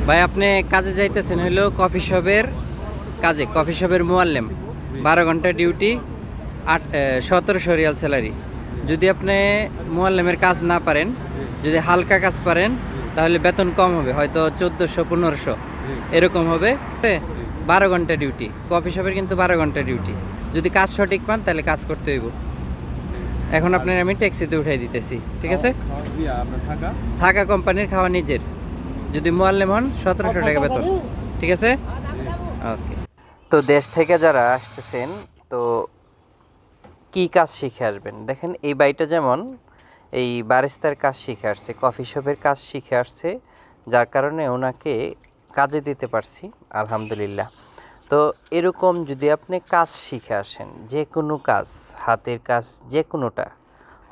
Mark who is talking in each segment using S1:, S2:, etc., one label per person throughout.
S1: ভাই আপনি কাজে যাইতেছেন হইলো কফি শপের কাজে, কফি শপের মুয়াল্লেম, 12 ঘন্টা ডিউটি, 1700 রিয়াল স্যালারি। যদি আপনি মুয়াল্লেমের কাজ না পারেন, যদি হালকা কাজ পারেন, তাহলে বেতন কম হবে, হয়তো 1400 1500 এরকম হবে। 12 ঘন্টা ডিউটি, কফি শপের কিন্তু 12 ঘন্টা ডিউটি। যদি কাজ সঠিক পান তাহলে কাজ করতে হইব। এখন আপনার আমি ট্যাক্সিতে উঠাই দিতেছি, ঠিক আছে? থাকা কোম্পানির, খাওয়া নিজের। যদি মুয়াল্লেম হন 1700 টাকা বেতন, ঠিক আছে? ওকে। তো দেশ থেকে যারা আসতেছেন, তো কি কাজ শিখে আসবেন? দেখেন এই বাইটা যেমন এই বারিস্তার কাজ শিখে আসছে, কফি শপের কাজ শিখে আসছে, যার কারণে ওনাকে কাজে দিতে পারছি, আলহামদুলিল্লাহ। তো এরকম যদি আপনি কাজ শিখে আসেন, যে কোনো কাজ, হাতের কাজ যে কোনোটা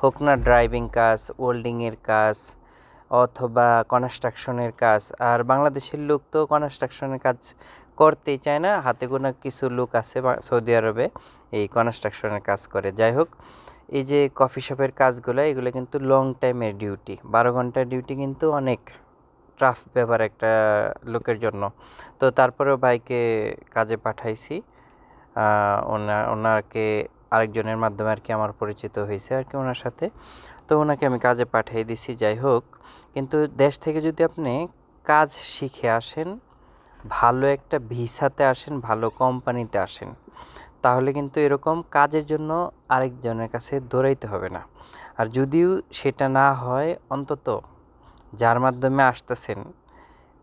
S1: হোক না, ড্রাইভিং কাজ, ওয়েল্ডিংয়ের কাজ, অথবা কনস্ট্রাকশনের কাজ। আর বাংলাদেশের লোক তো কনস্ট্রাকশনের কাজ করতেই চায় না, হাতে গোনা কিছু লোক আছে সৌদি আরবে এই কনস্ট্রাকশনের কাজ করে। যাই হোক, এই যে কফি শপের কাজগুলো, এগুলো কিন্তু লং টাইমের ডিউটি, 12 ঘন্টার ডিউটি, কিন্তু অনেক টাফ ব্যাপার একটা লোকের জন্য। তো তারপরেও ভাইকে কাজে পাঠাইছি, ওনাকে আরেকজনের মাধ্যমে আর কি আমার পরিচিত হয়েছে আর কি ওনার সাথে। তো ওনাকে আমি কাজে পাঠিয়ে দিছি। যাই হোক, কিন্তু দেশ থেকে যদি আপনি কাজ শিখে আসেন, ভালো একটা ভিসাতে আসেন, ভালো কোম্পানিতে আসেন, তাহলে কিন্তু এরকম কাজের জন্য আরেকজনের কাছে দৌড়াইতে হবে না। আর যদিও সেটা না হয়, অন্তত যার মাধ্যমে আসতেছেন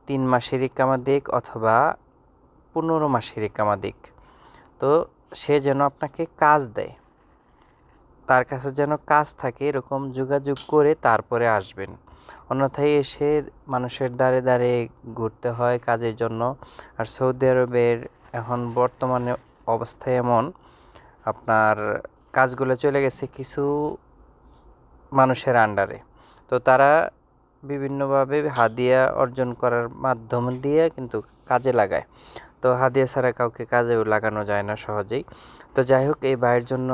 S1: 3 মাসের ইকামা দিক অথবা 15 মাসের ইকামা দিক, তো সে যেন আপনাকে কাজ দেয়, তার কাছে যেন কাজ থাকে, এরকম যোগাযোগ করে তারপরে আসবেন। অন্যথায় এসে মানুষের দ্বারে দ্বারে ঘুরতে হয় কাজের জন্য। আর সৌদি আরবের এখন বর্তমানে অবস্থা এমন, আপনার কাজগুলো চলে গেছে কিছু মানুষের আন্ডারে। তো তারা বিভিন্নভাবে হাদিয়া অর্জন করার মাধ্যম দিয়ে কিন্তু কাজে লাগায়। তো হাদিয়া ছাড়া কাউকে কাজেও লাগানো যায় না সহজেই। তো যাই হোক, এই ভাইয়ের জন্য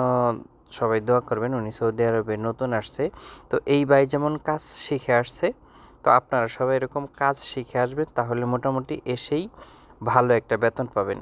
S1: সবাই দোয়া করবেন, উনি সৌদি আরবে নতুন আসছে। তো এই ভাই যেমন কাজ শিখে আসছে, তো আপনারা সবাই এরকম কাজ শিখে আসবেন, তাহলে মোটামুটি এসেই ভালো একটা বেতন পাবেন।